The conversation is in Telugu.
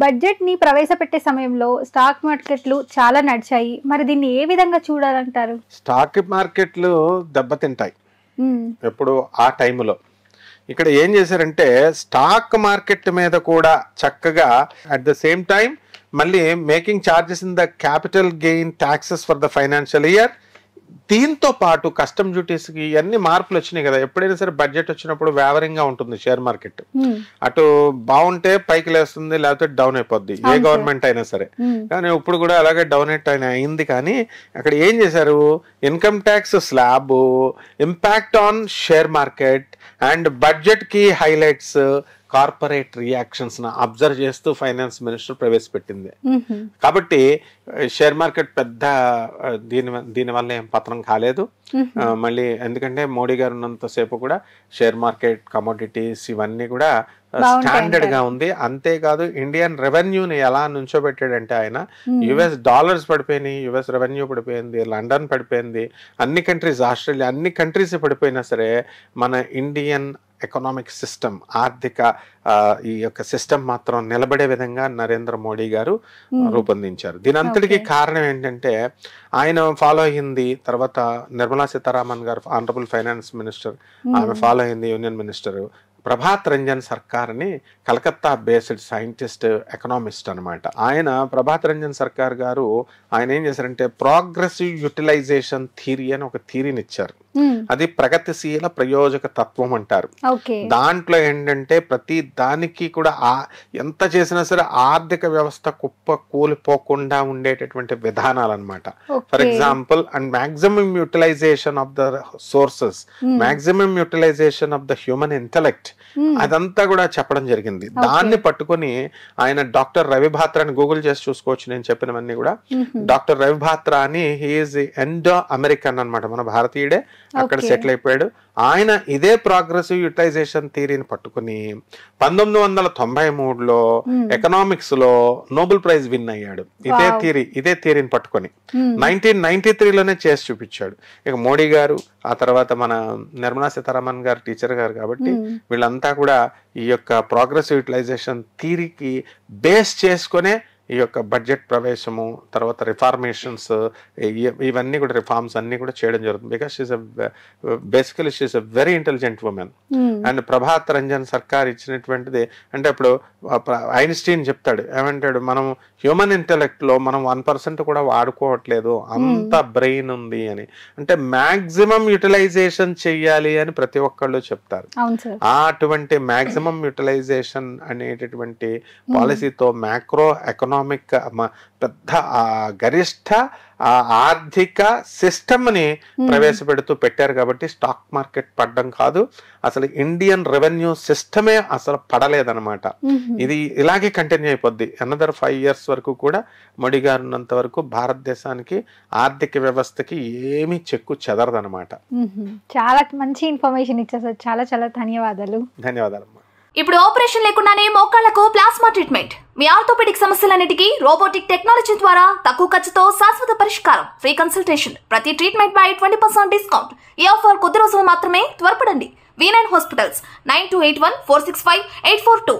బడ్జెట్‌ని ప్రవేశపెట్టే సమయంలో స్టాక్ మార్కెట్లు చాలా నడిచాయి. మరి దీన్ని ఏ విధంగా చూడాలంటారు? స్టాక్ మార్కెట్లు దెబ్బతింటాయి హ్మ్. ఎప్పుడు ఆ టైంలో. ఇక్కడ ఏం చేశారంటే స్టాక్ మార్కెట్ మీద కూడా చక్కగా అట్ ద సేమ్ టైం మళ్ళీ making charges in the capital gain taxes for the financial year, దీంతో పాటు కస్టమ్ డ్యూటీస్కి ఇవన్నీ మార్పులు వచ్చినాయి కదా. ఎప్పుడైనా సరే బడ్జెట్ వచ్చినప్పుడు వేవరింగ్ గా ఉంటుంది షేర్ మార్కెట్. అటు బాగుంటే పైకి లేస్తుంది, లేకపోతే డౌన్ అయిపోద్ది ఏ గవర్నమెంట్ అయినా సరే. కానీ ఇప్పుడు కూడా అలాగే డౌన్ అయింది. కానీ అక్కడ ఏం చేశారు, income tax slab, impact on share market and budget కి హైలైట్స్, కార్పొరేట్ రియాక్షన్స్ అబ్జర్వ్ చేస్తూ ఫైనాన్స్ మినిస్టర్ ప్రవేశపెట్టింది. కాబట్టి షేర్ మార్కెట్ పెద్ద దీనివల్ల ఏం పతనం కాలేదు. మళ్ళీ ఎందుకంటే మోడీ గారు ఉన్నంతసేపు కూడా షేర్ మార్కెట్, కమోడిటీస్ ఇవన్నీ కూడా స్టాండర్డ్ గా ఉంది. అంతేకాదు ఇండియన్ రెవెన్యూని ఎలా నుంచోబెట్టాడంటే ఆయన, యుఎస్ డాలర్స్ పడిపోయినాయి, యుఎస్ రెవెన్యూ పడిపోయింది, లండన్ పడిపోయింది, అన్ని కంట్రీస్, ఆస్ట్రేలియా, అన్ని కంట్రీస్ పడిపోయినా సరే మన ఇండియన్ ఎకనామిక్ సిస్టమ్, ఆర్థిక ఈ యొక్క సిస్టమ్ మాత్రం నిలబడే విధంగా నరేంద్ర మోడీ గారు రూపొందించారు. దీని అంతటికీ కారణం ఏంటంటే ఆయన ఫాలో అయ్యింది. తర్వాత నిర్మలా సీతారామన్ గారు ఆనరబుల్ ఫైనాన్స్ మినిస్టర్, ఆమె ఫాలో అయింది యూనియన్ మినిస్టర్ ప్రభాత్ రంజన్ సర్కార్ అని, కలకత్తా బేస్డ్ సైంటిస్ట్, ఎకనామిస్ట్ అనమాట. ఆయన ప్రభాత్ రంజన్ సర్కార్ గారు ఆయన ఏం చేశారంటే ప్రోగ్రెసివ్ యూటిలైజేషన్ థియరీ అని ఒక థియరీని ఇచ్చారు. అది ప్రగతిశీల ప్రయోజక తత్వం అంటారు. దాంట్లో ఏంటంటే ప్రతి దానికి కూడా ఎంత చేసినా సరే ఆర్థిక వ్యవస్థ కుప్ప కూలిపోకుండా ఉండేటటువంటి విధానాలు అనమాట. For example, and maximum utilization of the sources, maximum utilization of the human intellect, అదంతా కూడా చెప్పడం జరిగింది. దాన్ని పట్టుకొని ఆయన డాక్టర్ రవి భాత్రా అని గూగుల్ చేసి చూసుకోవచ్చు, నేను చెప్పినవన్నీ కూడా. డాక్టర్ రవి భాత్రా అని, హీఈస్ ఎండో అమెరికన్ అనమాట, మన భారతీయుడే, అక్కడ సెటిల్ అయిపోయాడు. ఆయన ఇదే ప్రోగ్రెసివ్ యూటిలైజేషన్ థియరీని పట్టుకుని 1993లో ఎకనామిక్స్ లో నోబెల్ ప్రైజ్ విన్ అయ్యాడు. ఇదే థియరీని పట్టుకొని 1993లోనే చేసి చూపించాడు. ఇక మోడీ గారు, ఆ తర్వాత మన నిర్మలా సీతారామన్ గారు టీచర్ గారు కాబట్టి వీళ్ళంతా కూడా ఈ యొక్క ప్రోగ్రెసివ్ యూటిలైజేషన్ థియరీకి బేస్ చేసుకునే ఈ యొక్క బడ్జెట్ ప్రవేశము, తర్వాత రిఫార్మేషన్స్, ఇవన్నీ కూడా రిఫార్మ్స్ అన్ని కూడా చేయడం జరుగుతుంది. Because basically she is a very intelligent woman. And Prabhat Ranjan Sarkar ఇచ్చినటువంటిది అంటే, ఇప్పుడు ఐన్స్టీన్ చెప్తాడు, ఏమంటాడు, మనం హ్యూమన్ ఇంటెలెక్ట్ లో మనం 1% కూడా వాడుకోవట్లేదు, అంత బ్రెయిన్ ఉంది అని. అంటే మాక్సిమం యూటిలైజేషన్ చెయ్యాలి అని ప్రతి ఒక్కళ్ళు చెప్తారు. అటువంటి మాక్సిమం యూటిలైజేషన్ అనేటటువంటి పాలసీతో మ్యాక్రో ఎకనామిక్ పెద్ద గరిష్ట ఆర్థిక సిస్టమ్ ని ప్రవేశపెడుతూ పెట్టారు. కాబట్టి స్టాక్ మార్కెట్ పడడం కాదు, అసలు ఇండియన్ రెవెన్యూ సిస్టమే అసలు పడలేదన్నమాట. ఇది ఇలాగే కంటిన్యూ అయిపోద్ది. అనదర్ 5 years వరకు కూడా మోడీ గారు ఉన్నంత వరకు భారతదేశానికి ఆర్థిక వ్యవస్థకి ఏమీ చెక్కు చెదరదనమాట. చాలా మంచి ఇన్ఫర్మేషన్ ఇచ్చారు సార్, చాలా చాలా ధన్యవాదాలు. ధన్యవాదాలమ్మా. ఇప్పుడు ఆపరేషన్ లేకుండానే మోకాళ్లకు ప్లాస్మా ట్రీట్మెంట్, మీ ఆర్థోపెడిక్ సమస్యలన్నిటికీ రోబోటిక్ టెక్నాలజీ ద్వారా తక్కువ ఖర్చుతో శాశ్వత పరిష్కారం, ఫ్రీ కన్సల్టేషన్, ప్రతి ట్రీట్మెంట్ పై 20% డిస్కౌంట్. ఈ ఆఫర్ కొద్ది రోజులు మాత్రమే, త్వరపడండి. V9 hospitals 9281465842.